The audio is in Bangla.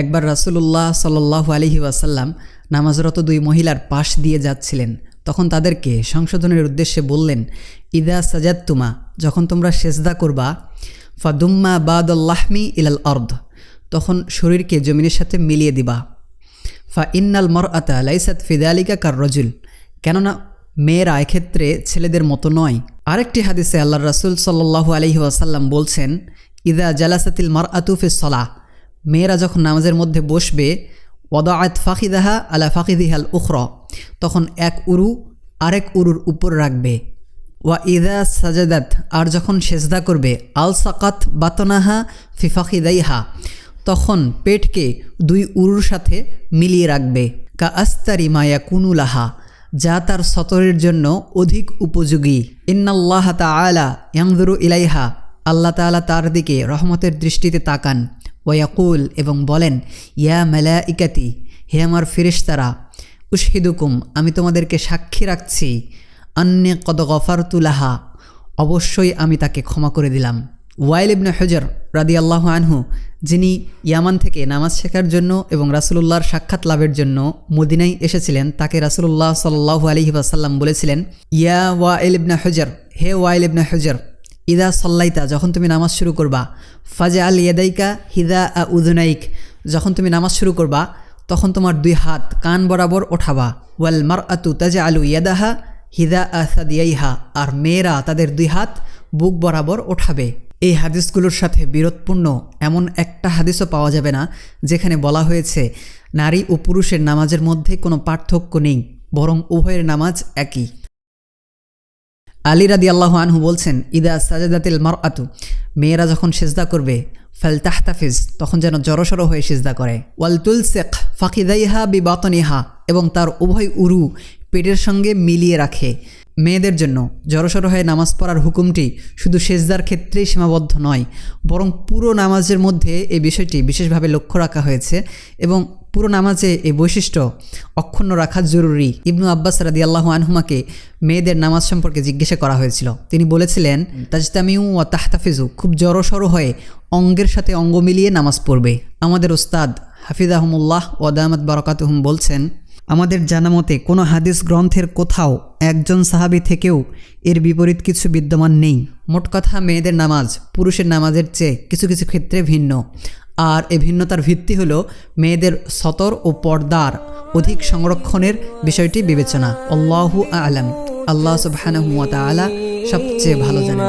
একবার রাসূলুল্লাহ সাল্লাল্লাহু আলাইহি ওয়াসাল্লাম নামাজরত দুই মহিলার পাশ দিয়ে যাচ্ছিলেন। তখন তাদেরকে সংশোধনের উদ্দেশ্যে বললেন, ইদা সাজাদতুমা, যখন তোমরা সেজদা করবা, ফাদুম্মা বাদাল্লাহমি ইলাল আরদ, তখন শরীরকে জমিনের সাথে মিলিয়ে দিবা। ফা ইন্নাল মারআতা লাইসাত ফি যালিকা কার রাজুল, কেননা মেয়েরা এক্ষেত্রে ছেলেদের মতো নয়। আরেকটি হাদিসে আল্লাহর রাসূল সাল্লাল্লাহু আলাইহি ওয়াসাল্লাম বলছেন, ইদা জালাসাতিল মারআতু ফিস সালাহ, মেয়েরা যখন নামাজের মধ্যে বসবে, ওয়াদাআত ফাখিদাহা আলা ফাখিদিহাল উখরা, তখন এক উরু আরেক উরুর উপর রাখবে। ওয়া ইদা সাজাদাত, আর যখন সেজদা করবে, আল সাকাত বাতনাহা ফি ফাখিদাইহা, তখন পেটকে দুই উরুর সাথে মিলিয়ে রাখবে। কা আস্তারি মায়া কুনুলাহা, যা তার সতরের জন্য অধিক উপযোগী। ইন্নাল্লাহ তাআলা ইয়ানজুরু ইলাইহা, আল্লাহ তাআলা তার দিকে রহমতের দৃষ্টিতে তাকান। ওয়াকুল, এবং বলেন, ইয়া মালাইকাতি, হে আমার ফেরেশতারা, উশহিদুকুম, আমি তোমাদেরকে সাক্ষী রাখছি, আন্নী কদ গফারতু লাহা, অবশ্যই আমি তাকে ক্ষমা করে দিলাম। ওয়াইল ইবনে হুজর রাদিয়াল্লাহু আনহু, যিনি ইয়ামান থেকে নামাজ শেখার জন্য এবং রাসূলুল্লাহর সাক্ষাৎ লাভের জন্য মদিনায় এসেছিলেন, তাকে রাসূলুল্লাহ সাল্লাল্লাহু আলাইহি ওয়াসাল্লাম বলেছিলেন, ইয়া ওয়াইল ইবনে হুজর, হে ওয়াইল ইবনে হুজর, ইদা সাল্লাইতা, যখন তুমি নামাজ শুরু করবা, ফাজআল ইয়াদাইকা হিদা উযুনাইক, যখন তুমি নামাজ শুরু করবা তখন তোমার দুই হাত কান বরাবর ওঠাবা। ওয়াল মারআতু তাজআলু ইয়াদাহা হিদা সাদিয়াইহা, আর মেয়েরা তাদের দুই হাত বুক বরাবর ওঠাবে। এই হাদিসগুলোর সাথে বিরোধপূর্ণ এমন একটা হাদিসও পাওয়া যাবে না যেখানে বলা হয়েছে নারী ও পুরুষের নামাজের মধ্যে কোনো পার্থক্য নেই, বরং উভয়ের নামাজ একই। আলী রাদিয়াল্লাহু আনহু বলছেন, ইদা সাজাদাতিল মারআতু, মেয়েরা যখন সেজদা করবে, ফালতাহতাফিজ, তখন যেন জড়সড় হয়ে সেজদা করে। ওয়াল তুলসিক ফাখিদাইহা বিবাতনিহা, এবং তার উভয় উরু পেটের সঙ্গে মিলিয়ে রাখে। মেয়েদের জন্য জড়সড় হয়ে নামাজ পড়ার হুকুমটি শুধু সেজদার ক্ষেত্রেই সীমাবদ্ধ নয়, বরং পুরো নামাজের মধ্যে এই বিষয়টি বিশেষভাবে লক্ষ্য রাখা হয়েছে এবং পুরো নামাজে এই বৈশিষ্ট্য অক্ষুণ্ণ রাখা জরুরি। ইবনু আব্বাস রাদিয়াল্লাহু আনহুমাকে মেয়েদের নামাজ সম্পর্কে জিজ্ঞাসা করা হয়েছিল। তিনি বলেছিলেন, তাজতামিউ ওয়া তাহতাফিজু, খুব জড়সড় হয়ে অঙ্গের সাথে অঙ্গ মিলিয়ে নামাজ পড়বে। আমাদের উস্তাদ হাফিজাহুমুল্লাহ ওয়া দামাত বারাকাতুহুম বলছেন, আমাদের জানা মতে কোনো হাদিস গ্রন্থের কোথাও একজন সাহাবী থেকেও এর বিপরীত কিছু বিদ্যমান নেই। মোট কথা, মেয়েদের নামাজ পুরুষের নামাজের চেয়ে কিছু কিছু ক্ষেত্রে ভিন্ন, আর এই ভিন্নতার ভিত্তি হলো মেয়েদের সতর ও পর্দার অধিক সংরক্ষণের বিষয়টি বিবেচনা। আল্লাহু আ'লাম, আল্লাহ সুবহানাহু ওয়া তাআলা সবচেয়ে ভালো জানেন।